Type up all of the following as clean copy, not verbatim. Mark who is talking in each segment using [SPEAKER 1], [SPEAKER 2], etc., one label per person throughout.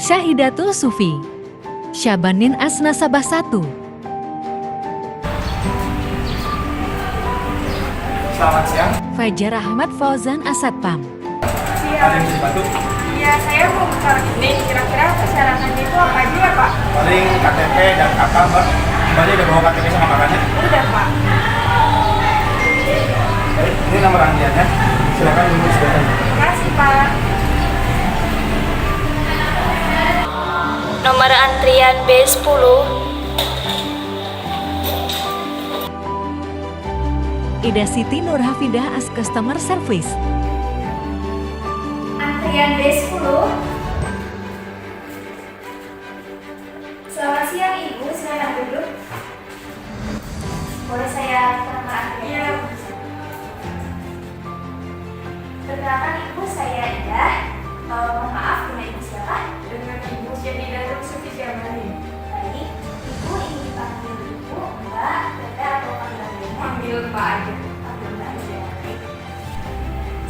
[SPEAKER 1] Syahidatul Sufi, Syabanin As Nasabah 1.
[SPEAKER 2] Selamat siang.
[SPEAKER 1] Fajar Ahmad Fauzan Asatpam.
[SPEAKER 2] Ada yang bisa dibantu?
[SPEAKER 3] Iya, saya mau buka rekening. Kira-kira persyaratannya itu apa aja ya, Pak?
[SPEAKER 2] Paling KTP dan kakak, Mbak. Mbaknya udah bawa KTP sama kakaknya?
[SPEAKER 3] Udah, Pak.
[SPEAKER 2] Baik, ini nomor antriannya. Silakan dulu sebentar.
[SPEAKER 3] Terima kasih, Pak.
[SPEAKER 4] Nomor antrian B10.
[SPEAKER 1] Ida Siti Nur Hafidah as Customer Service.
[SPEAKER 4] Antrian B10. Selamat siang Ibu, silakan duduk. Boleh saya ke nomor antrian?
[SPEAKER 3] Iya.
[SPEAKER 4] Perkenalkan Ibu, saya Ida. Mohon maaf, dengan Ibu siapa?
[SPEAKER 3] Dengan Ibu Syahidatul Sufi Syabanin.
[SPEAKER 4] Baik, Ibu ingin dipanggil Ibu, Mbak, Dada, atau panggilan lainnya?
[SPEAKER 3] Panggil Mbak aja.
[SPEAKER 4] Panggil Mbak aja. Baik.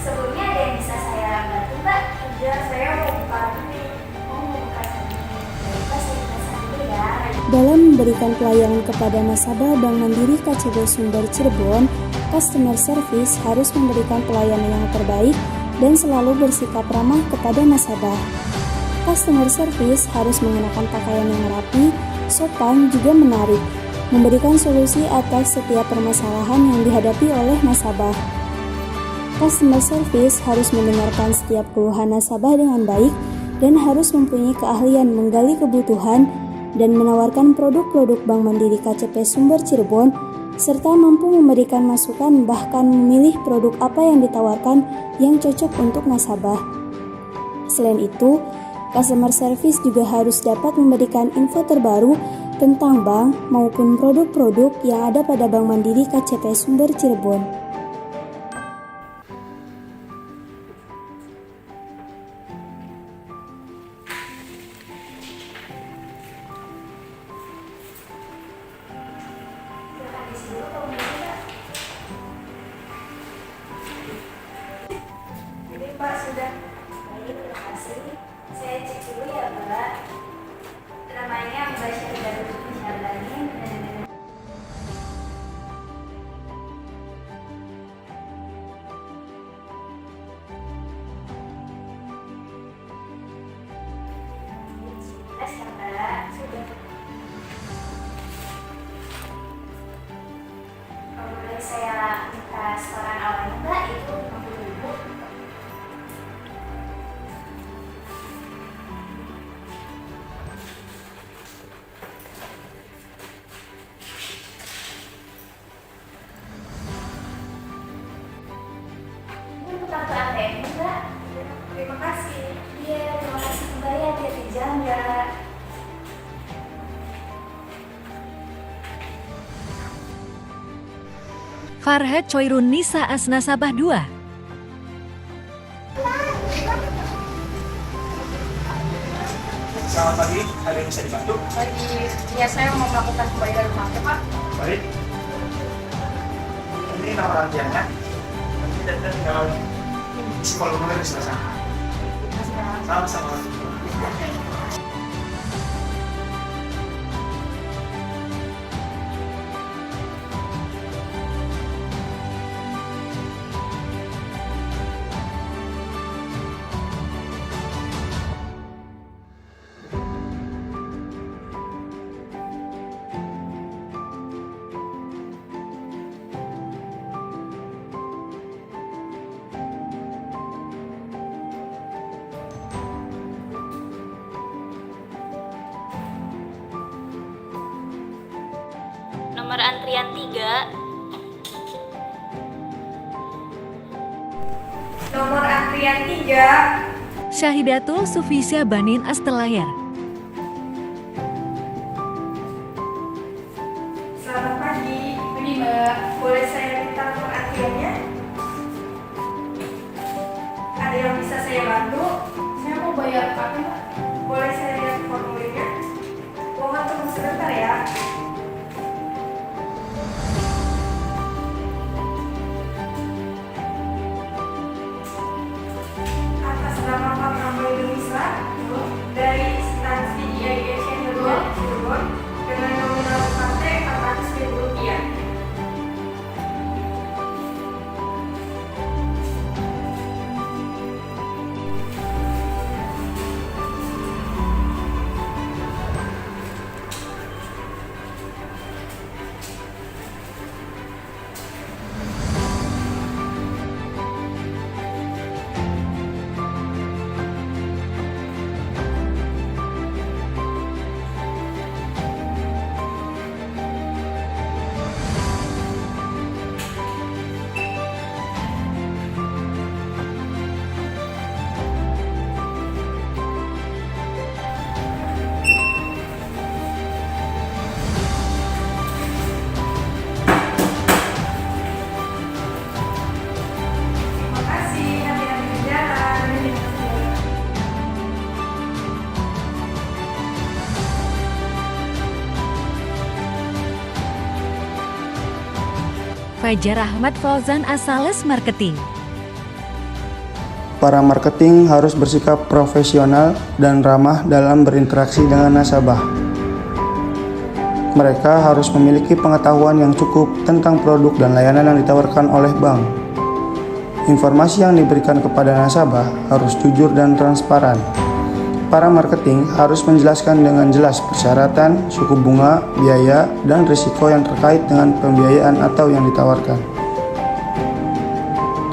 [SPEAKER 4] Sebelumnya ada yang bisa saya bantu, Mbak?
[SPEAKER 3] Iya, saya mau buka rekening.
[SPEAKER 4] Oh, bukan rekening. Baik, Mbak, saya jelasin dulu ya.
[SPEAKER 5] Dalam memberikan pelayanan kepada nasabah Bank Mandiri KCB Sumber Cirebon, customer service harus memberikan pelayanan yang terbaik dan selalu bersikap ramah kepada nasabah. Customer service harus mengenakan pakaian yang rapi, sopan, juga menarik, memberikan solusi atas setiap permasalahan yang dihadapi oleh nasabah. Customer service harus mendengarkan setiap keluhan nasabah dengan baik dan harus mempunyai keahlian menggali kebutuhan dan menawarkan produk-produk Bank Mandiri KCP Sumber Cirebon, serta mampu memberikan masukan bahkan memilih produk apa yang ditawarkan yang cocok untuk nasabah. Selain itu, customer service juga harus dapat memberikan info terbaru tentang bank maupun produk-produk yang ada pada Bank Mandiri KCP Sumber Cirebon.
[SPEAKER 3] Ini Pak sudah.
[SPEAKER 4] Baik, terima kasih. Saya cek dulu ya, Mbak. Namanya Mbak Syahidatul Sufi Syabanin. Sudah, Mbak.
[SPEAKER 3] Sudah.
[SPEAKER 4] Kalau boleh saya minta setoran awalnya, Mbak, itu 50.000. Ini untuk kartu ATM, Mbak.
[SPEAKER 3] Terima kasih.
[SPEAKER 4] Iya, terima kasih Mbak ya, hati-hati di jalan ya.
[SPEAKER 1] Farhat Choirun Nisa as Nasabah 2.
[SPEAKER 2] Selamat pagi. Ada yang bisa dibantu?
[SPEAKER 3] Iya, saya mau melakukan pembayaran pakai, Pak.
[SPEAKER 2] Baik. Ini nomor antriannya. Nanti Dada tinggal isi formulir di sebelah sana. Sama-sama.
[SPEAKER 4] Nomor antrian 3.
[SPEAKER 3] Nomor antrian 3.
[SPEAKER 1] Syahidatul Sufi Syabanin as Telayar.
[SPEAKER 3] Selamat pagi. Ini Mbak, boleh saya minta nomor antriannya? Ada yang bisa saya bantu? Saya mau bayar pakai, Mbak. Boleh saya lihat formulirnya? Mohon tunggu sebentar ya. Atas nama Pak Prabowo Indonesia dari
[SPEAKER 1] Fajar Ahmad Fauzan Asales Marketing.
[SPEAKER 6] Para marketing harus bersikap profesional dan ramah dalam berinteraksi dengan nasabah. Mereka harus memiliki pengetahuan yang cukup tentang produk dan layanan yang ditawarkan oleh bank. Informasi yang diberikan kepada nasabah harus jujur dan transparan. Para marketing harus menjelaskan dengan jelas persyaratan, suku bunga, biaya, dan risiko yang terkait dengan pembiayaan atau yang ditawarkan.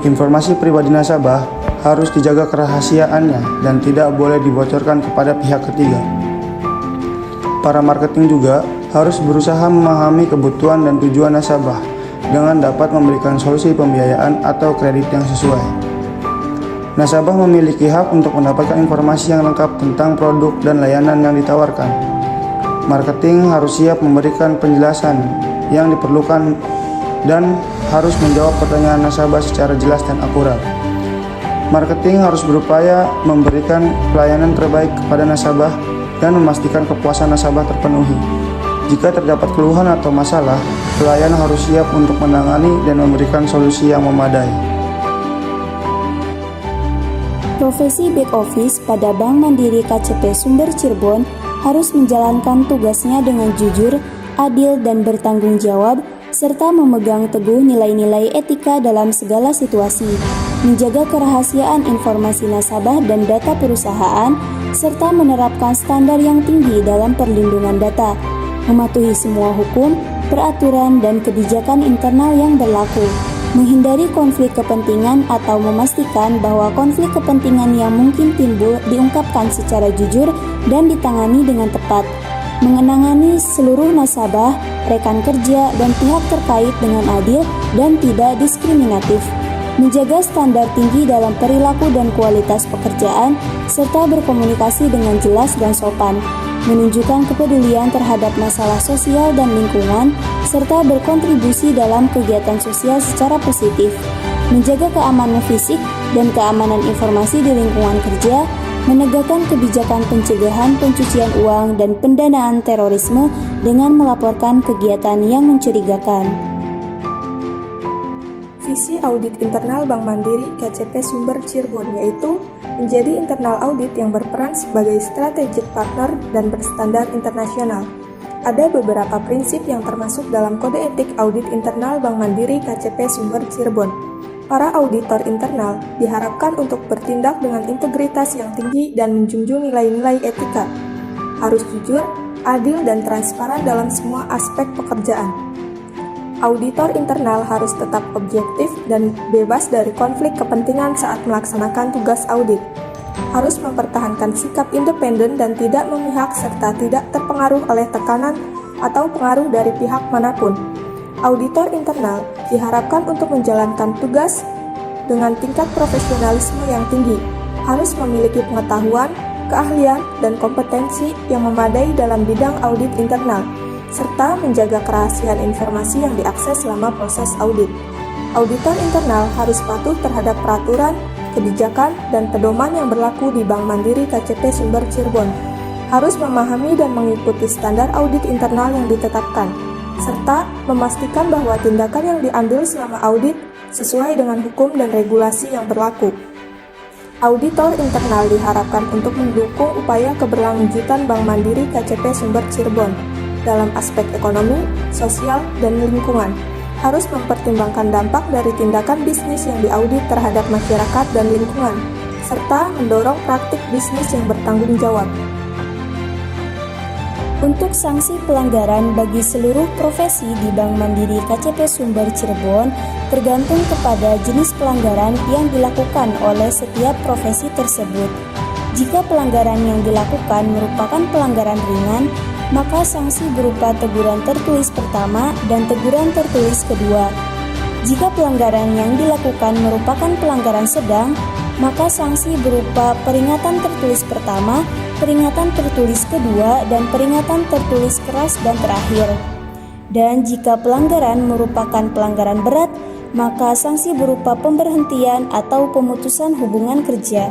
[SPEAKER 6] Informasi pribadi nasabah harus dijaga kerahasiaannya dan tidak boleh dibocorkan kepada pihak ketiga. Para marketing juga harus berusaha memahami kebutuhan dan tujuan nasabah dengan dapat memberikan solusi pembiayaan atau kredit yang sesuai. Nasabah memiliki hak untuk mendapatkan informasi yang lengkap tentang produk dan layanan yang ditawarkan. Marketing harus siap memberikan penjelasan yang diperlukan dan harus menjawab pertanyaan nasabah secara jelas dan akurat. Marketing harus berupaya memberikan pelayanan terbaik kepada nasabah dan memastikan kepuasan nasabah terpenuhi. Jika terdapat keluhan atau masalah, pelayan harus siap untuk menangani dan memberikan solusi yang memadai.
[SPEAKER 5] Profesi back office pada Bank Mandiri KCP Sumber Cirebon harus menjalankan tugasnya dengan jujur, adil, dan bertanggung jawab, serta memegang teguh nilai-nilai etika dalam segala situasi, menjaga kerahasiaan informasi nasabah dan data perusahaan, serta menerapkan standar yang tinggi dalam perlindungan data, mematuhi semua hukum, peraturan, dan kebijakan internal yang berlaku, menghindari konflik kepentingan atau memastikan bahwa konflik kepentingan yang mungkin timbul diungkapkan secara jujur dan ditangani dengan tepat, mengenangani seluruh nasabah, rekan kerja, dan pihak terkait dengan adil dan tidak diskriminatif, menjaga standar tinggi dalam perilaku dan kualitas pekerjaan, serta berkomunikasi dengan jelas dan sopan, menunjukkan kepedulian terhadap masalah sosial dan lingkungan, serta berkontribusi dalam kegiatan sosial secara positif, menjaga keamanan fisik dan keamanan informasi di lingkungan kerja, menegakkan kebijakan pencegahan pencucian uang dan pendanaan terorisme dengan melaporkan kegiatan yang mencurigakan.
[SPEAKER 3] Visi audit internal Bank Mandiri KCP Sumber Cirebon yaitu menjadi internal audit yang berperan sebagai strategic partner dan berstandar internasional. Ada beberapa prinsip yang termasuk dalam kode etik audit internal Bank Mandiri KCP Sumber Cirebon. Para auditor internal diharapkan untuk bertindak dengan integritas yang tinggi dan menjunjung nilai-nilai etika. Harus jujur, adil, dan transparan dalam semua aspek pekerjaan. Auditor internal harus tetap objektif dan bebas dari konflik kepentingan saat melaksanakan tugas audit. Harus mempertahankan sikap independen dan tidak memihak serta tidak terpengaruh oleh tekanan atau pengaruh dari pihak manapun. Auditor internal diharapkan untuk menjalankan tugas dengan tingkat profesionalisme yang tinggi. Harus memiliki pengetahuan, keahlian, dan kompetensi yang memadai dalam bidang audit internal, serta menjaga kerahasiaan informasi yang diakses selama proses audit. Auditor internal harus patuh terhadap peraturan, kebijakan, dan pedoman yang berlaku di Bank Mandiri KCP Sumber Cirebon. Harus memahami dan mengikuti standar audit internal yang ditetapkan, serta memastikan bahwa tindakan yang diambil selama audit sesuai dengan hukum dan regulasi yang berlaku. Auditor internal diharapkan untuk mendukung upaya keberlanjutan Bank Mandiri KCP Sumber Cirebon dalam aspek ekonomi, sosial, dan lingkungan. Harus mempertimbangkan dampak dari tindakan bisnis yang diaudit terhadap masyarakat dan lingkungan, serta mendorong praktik bisnis yang bertanggung jawab.
[SPEAKER 5] Untuk sanksi pelanggaran bagi seluruh profesi di Bank Mandiri KCP Sumber Cirebon tergantung kepada jenis pelanggaran yang dilakukan oleh setiap profesi tersebut. Jika pelanggaran yang dilakukan merupakan pelanggaran ringan, maka sanksi berupa teguran tertulis pertama dan teguran tertulis kedua. Jika pelanggaran yang dilakukan merupakan pelanggaran sedang, maka sanksi berupa peringatan tertulis pertama, peringatan tertulis kedua, dan peringatan tertulis keras dan terakhir. Dan jika pelanggaran merupakan pelanggaran berat, maka sanksi berupa pemberhentian atau pemutusan hubungan kerja.